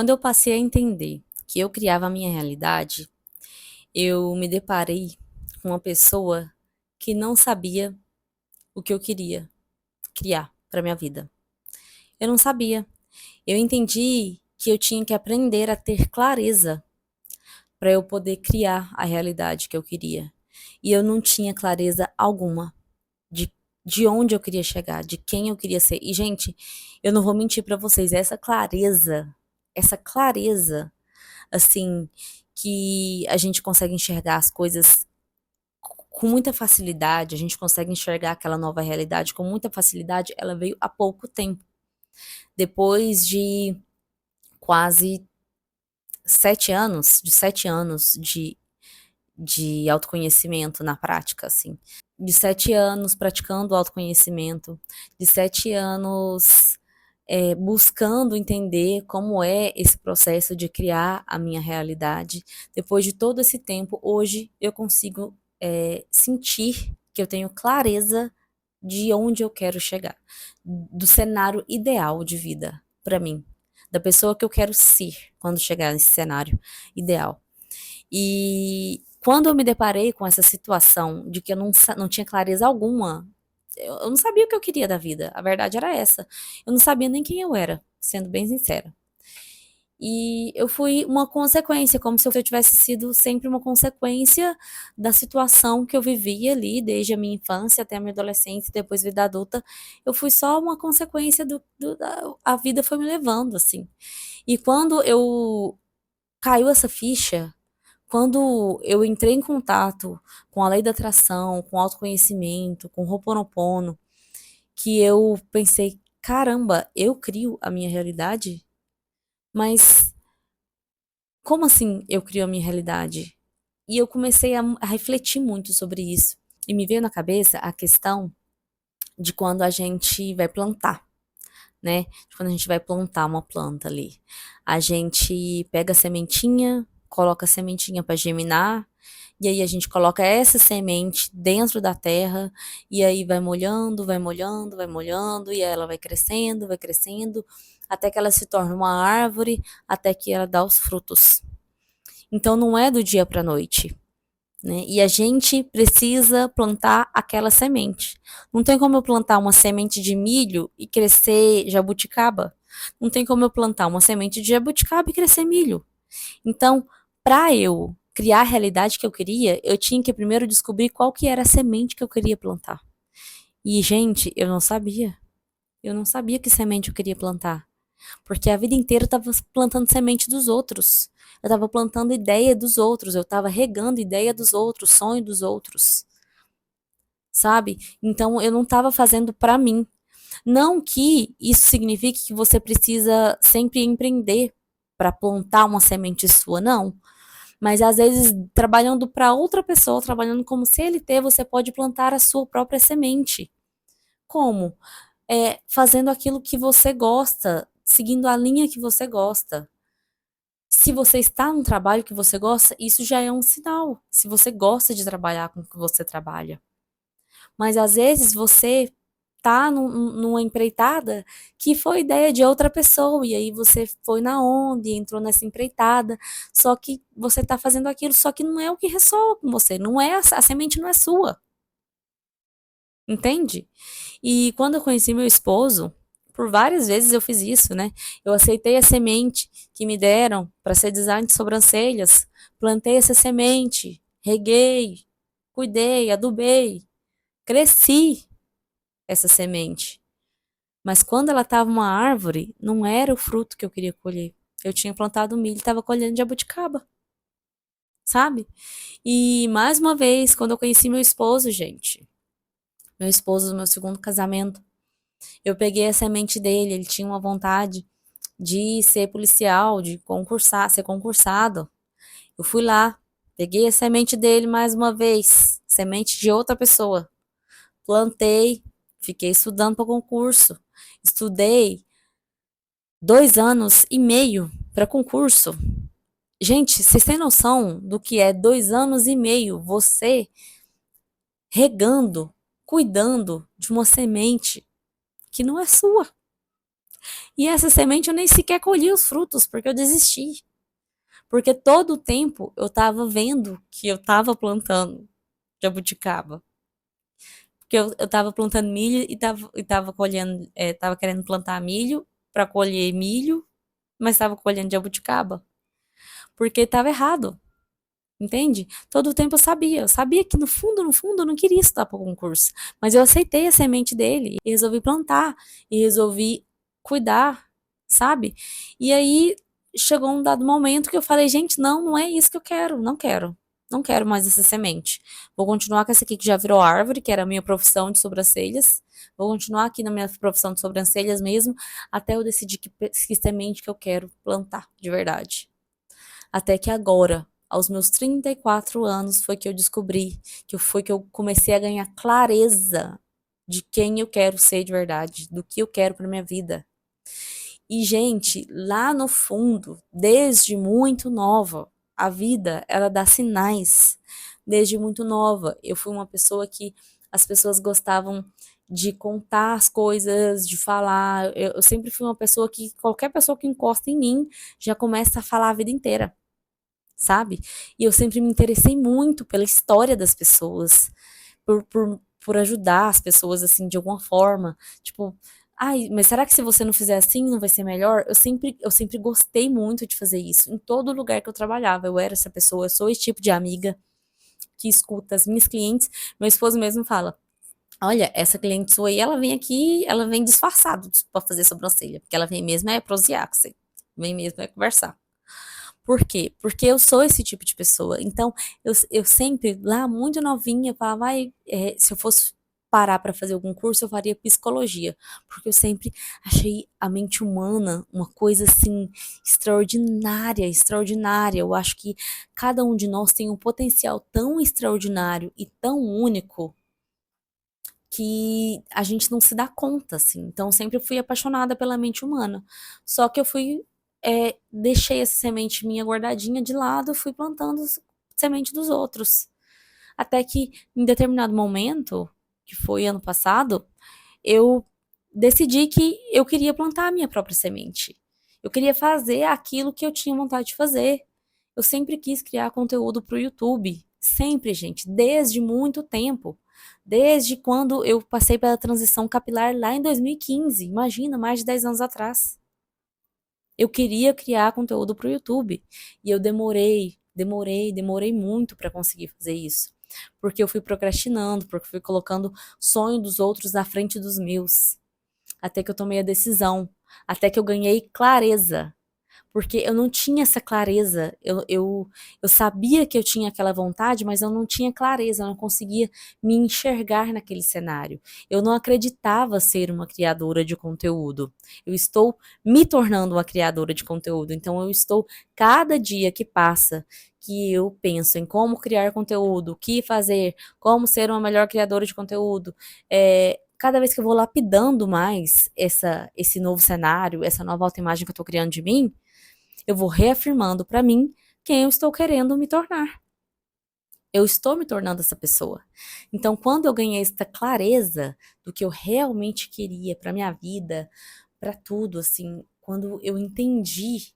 Quando eu passei a entender que eu criava a minha realidade, eu me deparei com uma pessoa que não sabia o que eu queria criar para minha vida. Eu não sabia. Eu entendi que eu tinha que aprender a ter clareza para eu poder criar a realidade que eu queria. E eu não tinha clareza alguma de, de onde eu queria chegar, de quem eu queria ser. E, gente, eu não vou mentir para vocês, essa clareza assim, que a gente consegue enxergar as coisas com muita facilidade, a gente consegue enxergar aquela nova realidade com muita facilidade, ela veio há pouco tempo. Depois de quase 7 anos, de 7 anos de autoconhecimento na prática, assim. De 7 anos praticando autoconhecimento, de 7 anos buscando entender como é esse processo de criar a minha realidade. Depois de todo esse tempo, hoje eu consigo sentir que eu tenho clareza de onde eu quero chegar, do cenário ideal de vida para mim, da pessoa que eu quero ser quando chegar nesse cenário ideal. E quando eu me deparei com essa situação de que eu não tinha clareza alguma, eu não sabia o que eu queria da vida. A verdade era essa. Eu não sabia nem quem eu era, sendo bem sincera. E eu fui uma consequência, como se eu tivesse sido sempre uma consequência da situação que eu vivia ali, desde a minha infância até a minha adolescência, depois vida adulta. Eu fui só uma consequência a vida foi me levando, assim. E quando eu caiu essa ficha, quando eu entrei em contato com a lei da atração, com autoconhecimento, com Ho'oponopono, que eu pensei, caramba, eu crio a minha realidade? Mas como assim eu crio a minha realidade? E eu comecei a refletir muito sobre isso. E me veio na cabeça a questão de quando a gente vai plantar, né? De quando a gente vai plantar uma planta ali. A gente pega a sementinha, coloca a sementinha para germinar, e aí a gente coloca essa semente dentro da terra, e aí vai molhando, vai molhando, vai molhando, e ela vai crescendo, até que ela se torna uma árvore, até que ela dá os frutos. Então não é do dia para a noite, né? E a gente precisa plantar aquela semente. Não tem como eu plantar uma semente de milho e crescer jabuticaba. Não tem como eu plantar uma semente de jabuticaba e crescer milho. Então, para eu criar a realidade que eu queria, eu tinha que primeiro descobrir qual que era a semente que eu queria plantar. E, gente, eu não sabia. Eu não sabia que semente eu queria plantar. Porque a vida inteira eu estava plantando semente dos outros. Eu estava plantando ideia dos outros. Eu estava regando ideia dos outros, sonho dos outros. Sabe? Então eu não estava fazendo para mim. Não que isso signifique que você precisa sempre empreender para plantar uma semente sua, não. Mas às vezes, trabalhando para outra pessoa, trabalhando como CLT, você pode plantar a sua própria semente. Como? Fazendo aquilo que você gosta, seguindo a linha que você gosta. Se você está num trabalho que você gosta, isso já é um sinal. Se você gosta de trabalhar com o que você trabalha. Mas às vezes você tá numa empreitada que foi ideia de outra pessoa, e aí você foi na onda e entrou nessa empreitada, só que você tá fazendo aquilo, só que não é o que ressoa com você, não é a semente não é sua, entende? E quando eu conheci meu esposo, por várias vezes eu fiz isso, né? Eu aceitei a semente que me deram para ser design de sobrancelhas, plantei essa semente, reguei, cuidei, adubei, cresci essa semente. Mas quando ela estava uma árvore, não era o fruto que eu queria colher. Eu tinha plantado milho e estava colhendo jabuticaba, sabe? E mais uma vez, quando eu conheci meu esposo, gente, meu esposo, meu segundo casamento, eu peguei a semente dele, ele tinha uma vontade de ser policial, de concursar, ser concursado. Eu fui lá, peguei a semente dele mais uma vez, semente de outra pessoa. Plantei, fiquei estudando para concurso. Estudei 2 anos e meio para concurso. Gente, vocês têm noção do que é 2 anos e meio você regando, cuidando de uma semente que não é sua? E essa semente eu nem sequer colhi os frutos, porque eu desisti. Porque todo o tempo eu tava vendo que eu tava plantando jabuticaba. Porque eu tava plantando milho e tava colhendo, tava querendo plantar milho para colher milho, mas tava colhendo jabuticaba. Porque tava errado. Entende? Todo o tempo eu sabia que no fundo, eu não queria estudar para o concurso, mas eu aceitei a semente dele e resolvi plantar e resolvi cuidar, sabe? E aí chegou um dado momento que eu falei, gente, não, não é isso que eu quero, não quero. Não quero mais essa semente. Vou continuar com essa aqui que já virou árvore, que era a minha profissão de sobrancelhas. Vou continuar aqui na minha profissão de sobrancelhas mesmo, até eu decidir que semente que eu quero plantar, de verdade. Até que agora, aos meus 34 anos, foi que eu descobri, foi que eu comecei a ganhar clareza de quem eu quero ser de verdade, do que eu quero para minha vida. E, gente, lá no fundo, desde muito nova, a vida, ela dá sinais. Desde muito nova, eu fui uma pessoa que as pessoas gostavam de contar as coisas, de falar. Eu sempre fui uma pessoa que qualquer pessoa que encosta em mim já começa a falar a vida inteira, sabe? E eu sempre me interessei muito pela história das pessoas, por ajudar as pessoas, assim, de alguma forma. Tipo, ai, mas será que se você não fizer assim, não vai ser melhor? Eu sempre gostei muito de fazer isso. Em todo lugar que eu trabalhava, eu era essa pessoa, eu sou esse tipo de amiga que escuta as minhas clientes. Meu esposo mesmo fala, olha, essa cliente sua aí, ela vem aqui, ela vem disfarçada pra fazer sobrancelha, porque ela vem mesmo é prosear com você, vem mesmo é conversar. Por quê? Porque eu sou esse tipo de pessoa. Então, eu sempre, lá muito novinha, falava, vai, se eu fosse parar para fazer algum curso, eu faria psicologia. Porque eu sempre achei a mente humana uma coisa assim extraordinária, extraordinária. Eu acho que cada um de nós tem um potencial tão extraordinário e tão único que a gente não se dá conta, assim. Então, eu sempre fui apaixonada pela mente humana. Só que eu deixei essa semente minha guardadinha de lado, fui plantando semente dos outros. Até que, em determinado momento, que foi ano passado, eu decidi que eu queria plantar a minha própria semente. Eu queria fazer aquilo que eu tinha vontade de fazer. Eu sempre quis criar conteúdo para o YouTube. Sempre, gente, desde muito tempo. Desde quando eu passei pela transição capilar lá em 2015. Imagina, mais de 10 anos atrás. Eu queria criar conteúdo para o YouTube. E eu demorei muito para conseguir fazer isso. Porque eu fui procrastinando, porque eu fui colocando sonho dos outros à frente dos meus. Até que eu tomei a decisão. Até que eu ganhei clareza, porque eu não tinha essa clareza. Eu sabia que eu tinha aquela vontade, mas eu não tinha clareza, eu não conseguia me enxergar naquele cenário. Eu não acreditava ser uma criadora de conteúdo. Eu estou me tornando uma criadora de conteúdo, então eu estou, cada dia que passa, que eu penso em como criar conteúdo, o que fazer, como ser uma melhor criadora de conteúdo, cada vez que eu vou lapidando mais esse novo cenário, essa nova autoimagem que eu estou criando de mim, eu vou reafirmando para mim quem eu estou querendo me tornar. Eu estou me tornando essa pessoa. Então, quando eu ganhei essa clareza do que eu realmente queria para minha vida, para tudo, assim, quando eu entendi,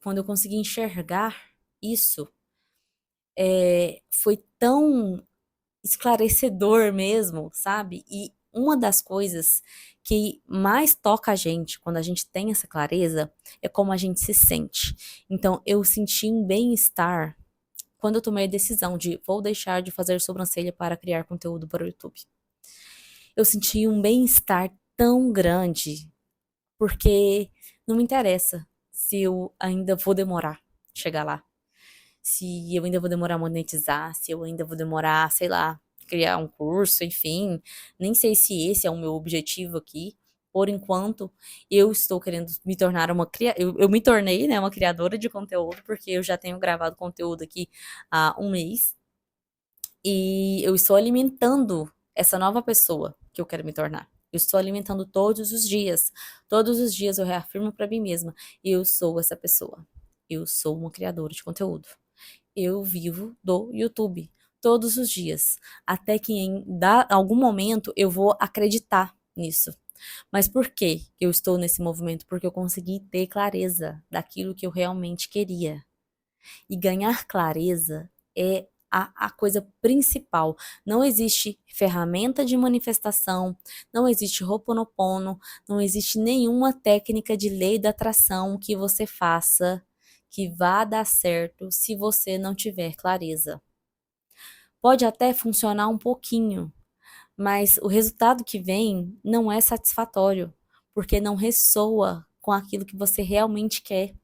quando eu consegui enxergar isso, foi tão esclarecedor mesmo, sabe? E uma das coisas que mais toca a gente quando a gente tem essa clareza é como a gente se sente. Então, eu senti um bem-estar quando eu tomei a decisão de vou deixar de fazer sobrancelha para criar conteúdo para o YouTube. Eu senti um bem-estar tão grande, porque não me interessa se eu ainda vou demorar a chegar lá, se eu ainda vou demorar a monetizar, se eu ainda vou demorar, sei lá, criar um curso, enfim. Nem sei se esse é o meu objetivo aqui. Por enquanto, eu estou querendo me tornar eu me tornei, né, uma criadora de conteúdo, porque eu já tenho gravado conteúdo aqui há um mês. E eu estou alimentando essa nova pessoa que eu quero me tornar. Eu estou alimentando todos os dias. Todos os dias eu reafirmo para mim mesma: eu sou essa pessoa. Eu sou uma criadora de conteúdo. Eu vivo do YouTube todos os dias, até que em algum momento eu vou acreditar nisso. Mas por que eu estou nesse movimento? Porque eu consegui ter clareza daquilo que eu realmente queria. E ganhar clareza é a coisa principal. Não existe ferramenta de manifestação, não existe Ho'oponopono, não existe nenhuma técnica de lei da atração que você faça que vá dar certo se você não tiver clareza. Pode até funcionar um pouquinho, mas o resultado que vem não é satisfatório, porque não ressoa com aquilo que você realmente quer.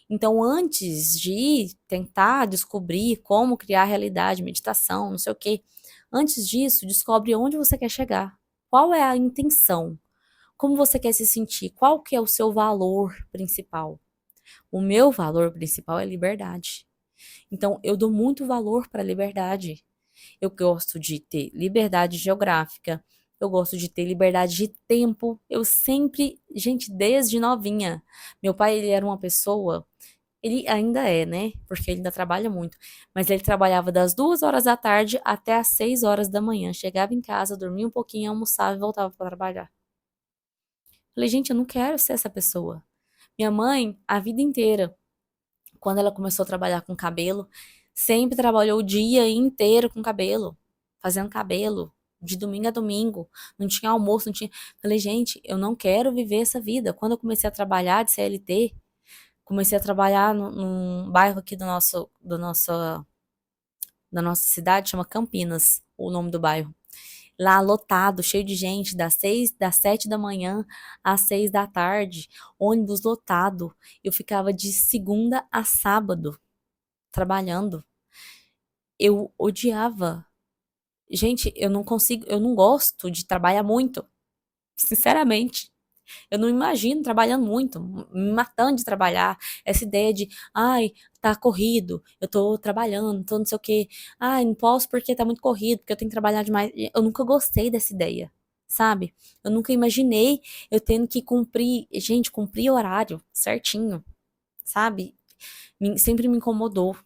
Então, antes de tentar descobrir como criar realidade, meditação, não sei o quê, antes disso, descobre onde você quer chegar. Qual é a intenção? Como você quer se sentir? Qual que é o seu valor principal? O meu valor principal é liberdade. Então, eu dou muito valor para a liberdade. Eu gosto de ter liberdade geográfica, eu gosto de ter liberdade de tempo. Eu sempre, gente, desde novinha, meu pai, ele era uma pessoa, ele ainda é, né? Porque ele ainda trabalha muito. Mas ele trabalhava das 2 horas da tarde até as 6 horas da manhã. Chegava em casa, dormia um pouquinho, almoçava e voltava para trabalhar. Falei, gente, eu não quero ser essa pessoa. Minha mãe, a vida inteira, quando ela começou a trabalhar com cabelo, sempre trabalhou o dia inteiro com cabelo, fazendo cabelo, de domingo a domingo. Não tinha almoço, não tinha. Falei, gente, eu não quero viver essa vida. Quando eu comecei a trabalhar de CLT, comecei a trabalhar num bairro aqui da nossa cidade, chama Campinas, o nome do bairro. Lá lotado, cheio de gente, das 7 da manhã às 6 da tarde, ônibus lotado. Eu ficava de segunda a sábado trabalhando. Eu odiava. Gente, eu não consigo, eu não gosto de trabalhar muito, sinceramente. Eu não imagino trabalhando muito, me matando de trabalhar. Essa ideia de, ai, tá corrido, eu tô trabalhando, tô não sei o quê. Ai, não posso porque tá muito corrido, porque eu tenho que trabalhar demais. Eu nunca gostei dessa ideia, sabe? Eu nunca imaginei eu tendo que cumprir, gente, cumprir horário certinho, sabe? Sempre me incomodou.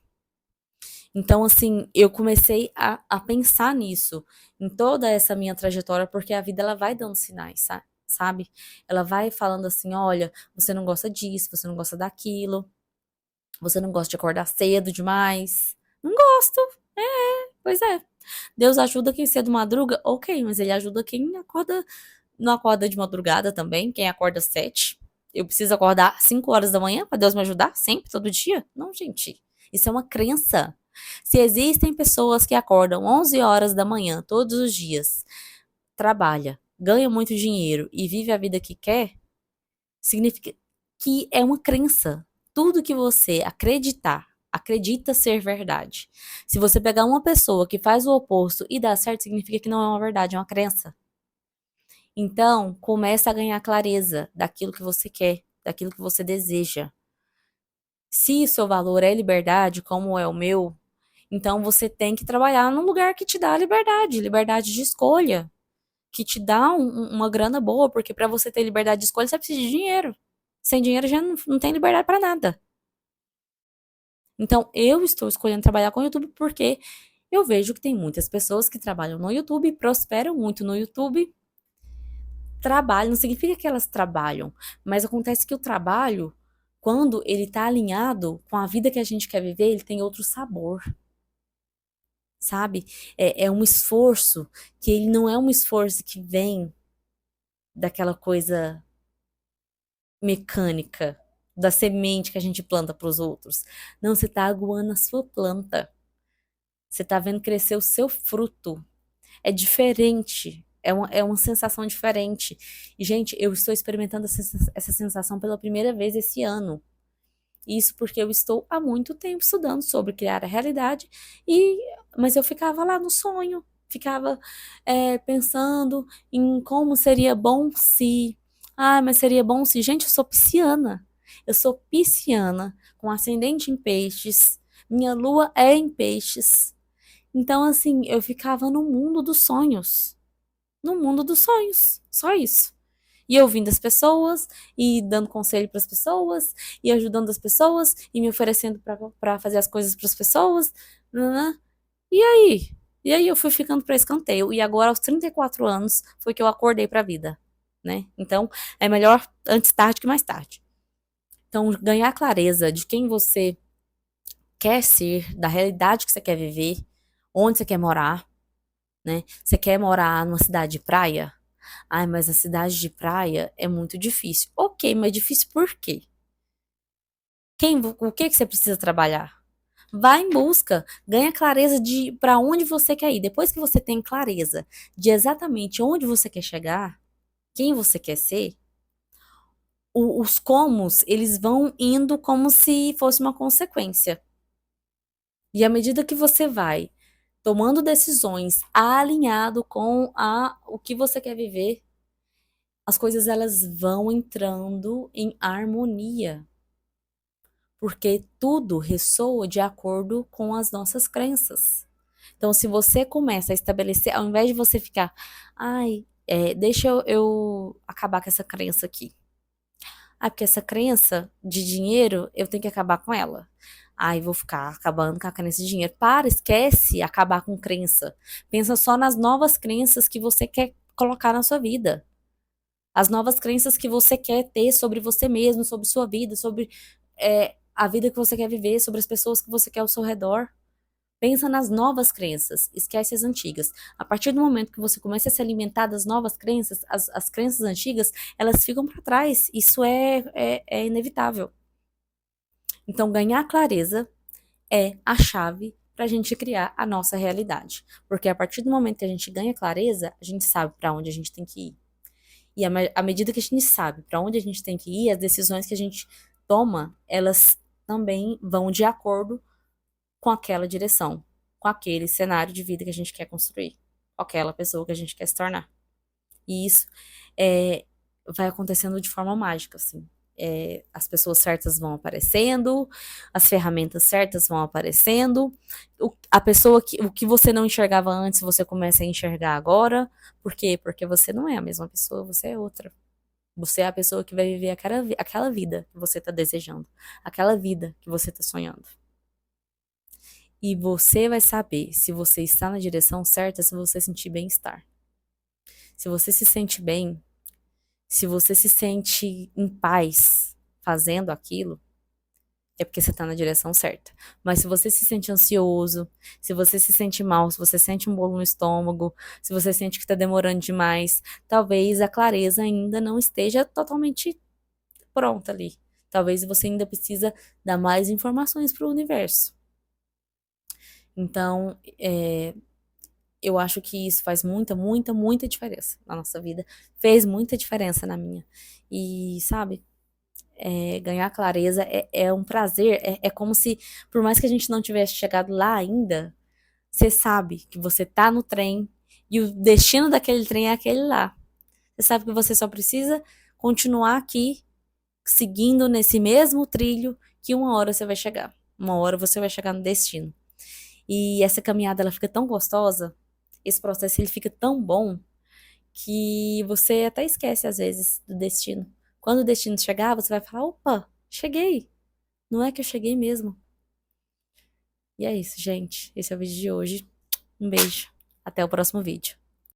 Então, assim, eu comecei a pensar nisso, em toda essa minha trajetória, porque a vida ela vai dando sinais, sabe? Ela vai falando assim: olha, você não gosta disso, você não gosta daquilo, você não gosta de acordar cedo demais. Não gosto. Pois é. Deus ajuda quem cedo madruga, ok, mas ele ajuda quem acorda, não acorda de madrugada também, quem acorda 7. Eu preciso acordar 5 horas da manhã para Deus me ajudar sempre, todo dia? Não, gente. Isso é uma crença. Se existem pessoas que acordam 11 horas da manhã todos os dias, trabalha, ganha muito dinheiro e vive a vida que quer, significa que é uma crença. Tudo que você acredita ser verdade. Se você pegar uma pessoa que faz o oposto e dá certo, significa que não é uma verdade, é uma crença. Então, começa a ganhar clareza daquilo que você quer, daquilo que você deseja. Se o seu valor é liberdade, como é o meu, então você tem que trabalhar num lugar que te dá liberdade, liberdade de escolha, que te dá uma grana boa, porque para você ter liberdade de escolha, você precisa de dinheiro. Sem dinheiro já não tem liberdade para nada. Então, eu estou escolhendo trabalhar com o YouTube porque eu vejo que tem muitas pessoas que trabalham no YouTube, prosperam muito no YouTube. Trabalham, não significa que elas trabalham, mas acontece que o trabalho, quando ele está alinhado com a vida que a gente quer viver, ele tem outro sabor, sabe? É um esforço que ele não é um esforço que vem daquela coisa mecânica, da semente que a gente planta para os outros. Não, você está aguando a sua planta. Você está vendo crescer o seu fruto. É diferente. É uma sensação diferente. E, gente, eu estou experimentando essa sensação pela primeira vez esse ano. Isso porque eu estou há muito tempo estudando sobre criar a realidade, mas eu ficava lá no sonho, ficava pensando em como seria bom se. Ah, mas seria bom se. Gente, eu sou pisciana. Eu sou pisciana, com ascendente em peixes. Minha lua é em peixes. Então, assim, eu ficava no mundo dos sonhos. No mundo dos sonhos. Só isso. E ouvindo as pessoas, e dando conselho para as pessoas, e ajudando as pessoas, e me oferecendo para fazer as coisas para as pessoas. Né? E aí? E aí eu fui ficando para escanteio. E agora, aos 34 anos, foi que eu acordei para a vida. né? Então, é melhor antes tarde que mais tarde. Então, ganhar clareza de quem você quer ser, da realidade que você quer viver, onde você quer morar, né? Você quer morar numa cidade de praia? Ai, mas a cidade de praia é muito difícil. Ok, mas difícil por quê? O que que você precisa trabalhar? Vá em busca, ganha clareza de para onde você quer ir. Depois que você tem clareza de exatamente onde você quer chegar, quem você quer ser, os comos, eles vão indo como se fosse uma consequência. E à medida que você vai tomando decisões alinhado com o que você quer viver, as coisas elas vão entrando em harmonia, porque tudo ressoa de acordo com as nossas crenças. Então, se você começa a estabelecer, ao invés de você ficar, ai, deixa eu acabar com essa crença aqui. Ah, porque essa crença de dinheiro, eu tenho que acabar com ela. Ai, vou ficar acabando com a crença de dinheiro. Para, esquece acabar com crença. Pensa só nas novas crenças que você quer colocar na sua vida. As novas crenças que você quer ter sobre você mesmo, sobre sua vida, sobre a vida que você quer viver, sobre as pessoas que você quer ao seu redor. Pensa nas novas crenças, esquece as antigas. A partir do momento que você começa a se alimentar das novas crenças, as crenças antigas, elas ficam para trás. Isso é inevitável. Então, ganhar clareza é a chave para a gente criar a nossa realidade. Porque a partir do momento que a gente ganha clareza, a gente sabe para onde a gente tem que ir. E à medida que a gente sabe para onde a gente tem que ir, as decisões que a gente toma, elas também vão de acordo com aquela direção, com aquele cenário de vida que a gente quer construir, com aquela pessoa que a gente quer se tornar. E isso é, vai acontecendo de forma mágica, assim. As pessoas certas vão aparecendo, as ferramentas certas vão aparecendo, o que você não enxergava antes, você começa a enxergar agora. Por quê? Porque você não é a mesma pessoa, você é outra. Você é a pessoa que vai viver aquela vida que você está desejando, aquela vida que você está sonhando. E você vai saber se você está na direção certa, se você sentir bem-estar. Se você se sente bem, se você se sente em paz fazendo aquilo, é porque você está na direção certa. Mas se você se sente ansioso, se você se sente mal, se você sente um bolo no estômago, se você sente que está demorando demais, talvez a clareza ainda não esteja totalmente pronta ali. Talvez você ainda precisa dar mais informações para o universo. Então, eu acho que isso faz muita, muita, muita diferença na nossa vida. Fez muita diferença na minha. E, sabe, ganhar clareza é um prazer. É como se, por mais que a gente não tivesse chegado lá ainda, você sabe que você tá no trem e o destino daquele trem é aquele lá. Você sabe que você só precisa continuar aqui, seguindo nesse mesmo trilho, que uma hora você vai chegar. Uma hora você vai chegar no destino. E essa caminhada, ela fica tão gostosa, esse processo ele fica tão bom, que você até esquece às vezes do destino. Quando o destino chegar, você vai falar: opa, cheguei. Não é que eu cheguei mesmo. E é isso, gente. Esse é o vídeo de hoje. Um beijo. Até o próximo vídeo.